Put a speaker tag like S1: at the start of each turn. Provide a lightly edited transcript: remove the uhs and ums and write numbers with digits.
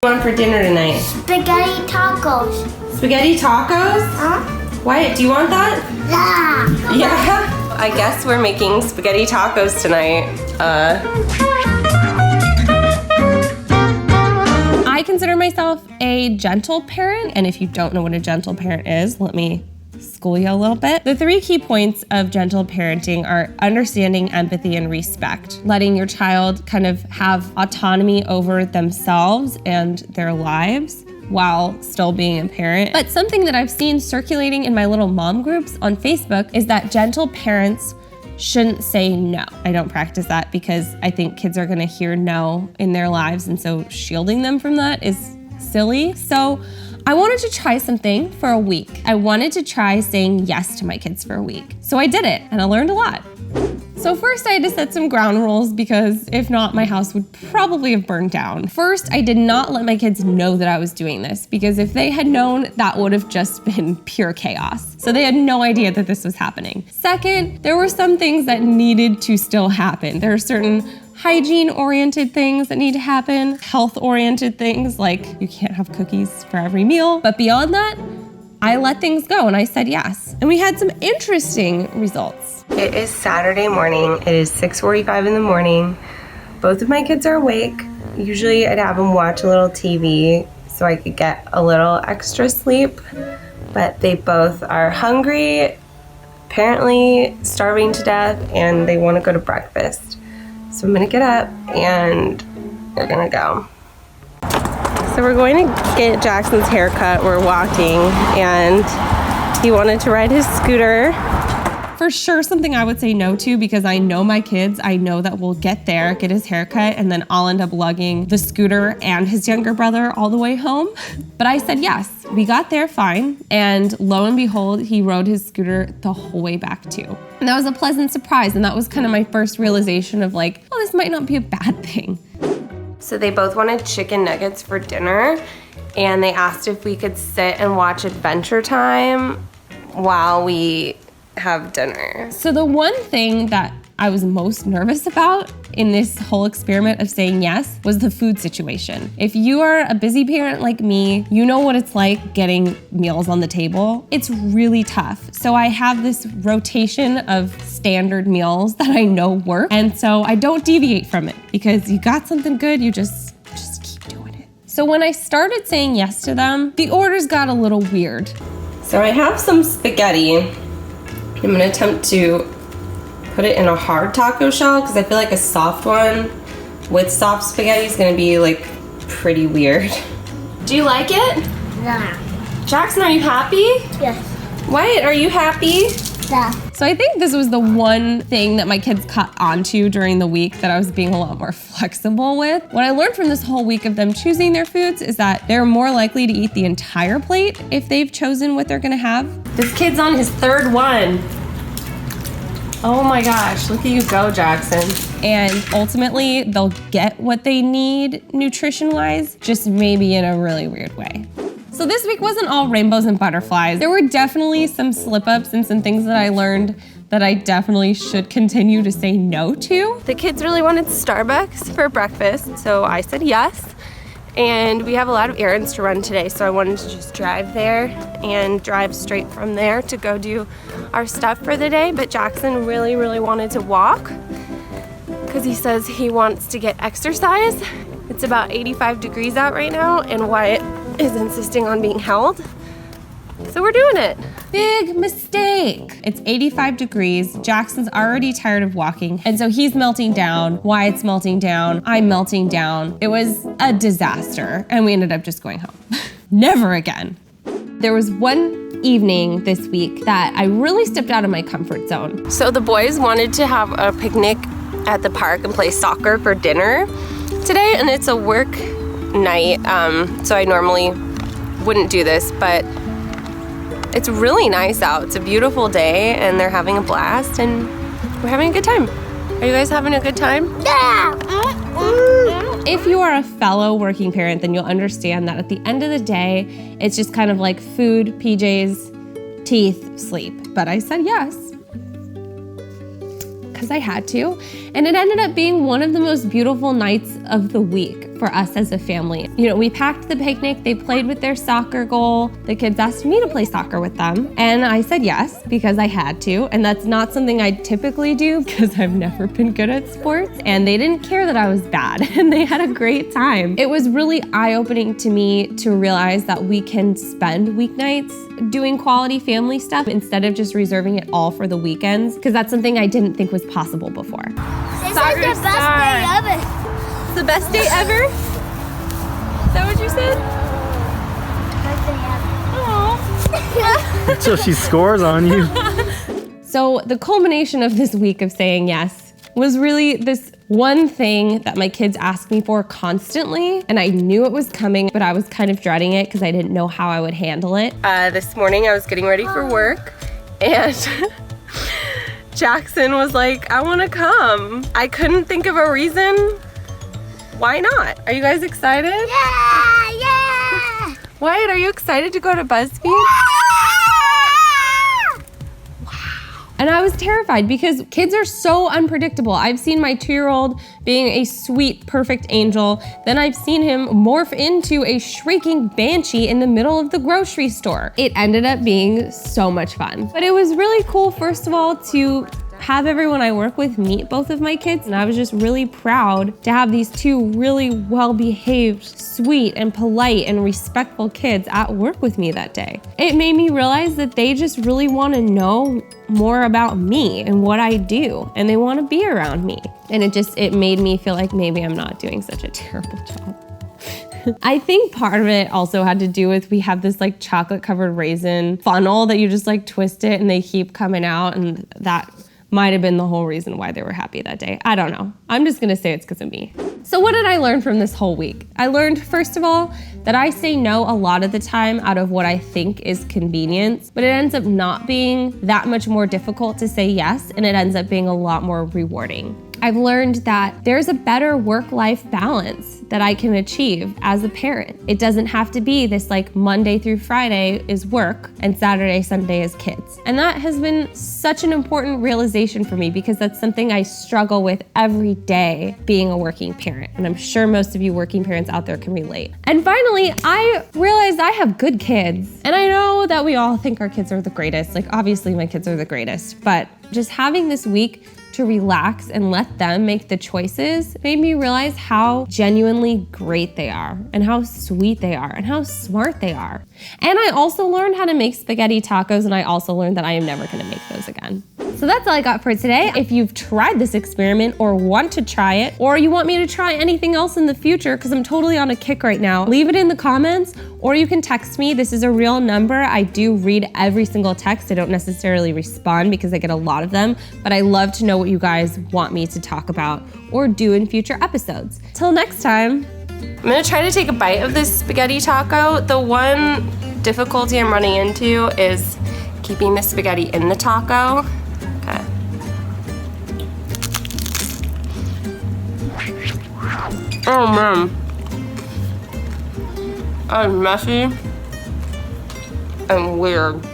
S1: What do you want for dinner tonight?
S2: Spaghetti tacos.
S1: Spaghetti tacos?
S2: Huh?
S1: Wyatt, do you want that?
S2: Yeah.
S1: Yeah? I guess we're making spaghetti tacos tonight. I consider myself a gentle parent, and if you don't know what a gentle parent is, let me school you a little bit. The 3 key points of gentle parenting are understanding, empathy, and respect. Letting your child kind of have autonomy over themselves and their lives while still being a parent. But something that I've seen circulating in my little mom groups on Facebook is that gentle parents shouldn't say no. I don't practice that because I think kids are gonna hear no in their lives, and so shielding them from that is silly. So I wanted to try something for a week. I wanted to try saying yes to my kids for a week. So I did it, and I learned a lot. So first I had to set some ground rules because if not, my house would probably have burned down. First, I did not let my kids know that I was doing this because if they had known, that would have just been pure chaos. So they had no idea that this was happening. Second, there were some things that needed to still happen. There are certain hygiene-oriented things that need to happen, health-oriented things like you can't have cookies for every meal. But beyond that, I let things go and I said yes. And we had some interesting results. It is Saturday morning. It is 6:45 in the morning. Both of my kids are awake. Usually I'd have them watch a little TV so I could get a little extra sleep, but they both are hungry, apparently starving to death, and they want to go to breakfast. So I'm gonna get up and we're gonna go. So we're going to get Jackson's haircut. We're walking and he wanted to ride his scooter. For sure something I would say no to because I know my kids. I know that we'll get there, get his haircut, and then I'll end up lugging the scooter and his younger brother all the way home. But I said yes. We got there fine, and lo and behold, he rode his scooter the whole way back too. And that was a pleasant surprise, and that was kind of my first realization of like, oh, this might not be a bad thing. So they both wanted chicken nuggets for dinner, and they asked if we could sit and watch Adventure Time while we have dinner. So the one thing that I was most nervous about in this whole experiment of saying yes was the food situation. If you are a busy parent like me, you know what it's like getting meals on the table. It's really tough. So I have this rotation of standard meals that I know work, and so I don't deviate from it because you got something good, you just keep doing it. So when I started saying yes to them, the orders got a little weird. So I have some spaghetti. I'm gonna attempt to put it in a hard taco shell because I feel like a soft one with soft spaghetti is gonna be like pretty weird. Do you like it?
S2: Yeah.
S1: Jackson, are you happy?
S2: Yes.
S1: Wyatt, are you happy?
S2: Yeah.
S1: So I think this was the one thing that my kids caught onto during the week that I was being a lot more flexible with. What I learned from this whole week of them choosing their foods is that they're more likely to eat the entire plate if they've chosen what they're gonna have. This kid's on his 3rd one. Oh my gosh, look at you go, Jackson. And ultimately, they'll get what they need nutrition-wise, just maybe in a really weird way. So this week wasn't all rainbows and butterflies. There were definitely some slip-ups and some things that I learned that I definitely should continue to say no to. The kids really wanted Starbucks for breakfast, so I said yes. And we have a lot of errands to run today, so I wanted to just drive there and drive straight from there to go do our stuff for the day. But Jackson really, really wanted to walk because he says he wants to get exercise. It's about 85 degrees out right now, and Wyatt is insisting on being held. So we're doing it. Big mistake. It's 85 degrees. Jackson's already tired of walking, and so he's melting down. Wyatt's melting down. I'm melting down. It was a disaster, and we ended up just going home. Never again. There was one evening this week that I really stepped out of my comfort zone. So the boys wanted to have a picnic at the park and play soccer for dinner today, and it's a work night, so I normally wouldn't do this, but it's really nice out. It's a beautiful day, and they're having a blast, and we're having a good time. Are you guys having a good time?
S2: Yeah.
S1: If you are a fellow working parent, then you'll understand that at the end of the day, it's just kind of like food, PJs, teeth, sleep. But I said yes because I had to. And it ended up being one of the most beautiful nights of the week for us as a family. You know, we packed the picnic, they played with their soccer goal. The kids asked me to play soccer with them, and I said yes because I had to. And that's not something I typically do because I've never been good at sports. And they didn't care that I was bad, and they had a great time. It was really eye-opening to me to realize that we can spend weeknights doing quality family stuff instead of just reserving it all for the weekends, because that's something I didn't think was possible before.
S2: This is the best day ever.
S1: The best day ever? Is that what you said?
S2: Best day ever.
S3: Until she scores on you.
S1: So the culmination of this week of saying yes was really this one thing that my kids asked me for constantly, and I knew it was coming, but I was kind of dreading it because I didn't know how I would handle it. This morning I was getting ready for work, and Jackson was like, I want to come. I couldn't think of a reason. Why not? Are you guys excited?
S2: Yeah!
S1: Wyatt, are you excited to go to BuzzFeed?
S2: Wow.
S1: And I was terrified because kids are so unpredictable. I've seen my 2-year-old being a sweet, perfect angel. Then I've seen him morph into a shrieking banshee in the middle of the grocery store. It ended up being so much fun. But it was really cool, first of all, to have everyone I work with meet both of my kids, and I was just really proud to have these two really well-behaved, sweet and polite and respectful kids at work with me that day. It made me realize that they just really want to know more about me and what I do, and they want to be around me. And it made me feel like maybe I'm not doing such a terrible job. I think part of it also had to do with we have this like chocolate covered raisin funnel that you just like twist it and they keep coming out, and that might have been the whole reason why they were happy that day. I don't know. I'm just gonna say it's because of me. So what did I learn from this whole week? I learned, first of all, that I say no a lot of the time out of what I think is convenience, but it ends up not being that much more difficult to say yes, and it ends up being a lot more rewarding. I've learned that there's a better work-life balance that I can achieve as a parent. It doesn't have to be this like Monday through Friday is work and Saturday, Sunday is kids. And that has been such an important realization for me because that's something I struggle with every day being a working parent. And I'm sure most of you working parents out there can relate. And finally, I realized I have good kids. And I know that we all think our kids are the greatest. Like obviously my kids are the greatest, but just having this week to relax and let them make the choices made me realize how genuinely great they are and how sweet they are and how smart they are. And I also learned how to make spaghetti tacos, and I also learned that I am never gonna make those again. So that's all I got for today. If you've tried this experiment or want to try it, or you want me to try anything else in the future, because I'm totally on a kick right now, leave it in the comments, or you can text me. This is a real number. I do read every single text. I don't necessarily respond because I get a lot of them, but I love to know what you guys want me to talk about or do in future episodes. Till next time, I'm gonna try to take a bite of this spaghetti taco. The one difficulty I'm running into is keeping the spaghetti in the taco. Okay. Oh man. That is messy and weird.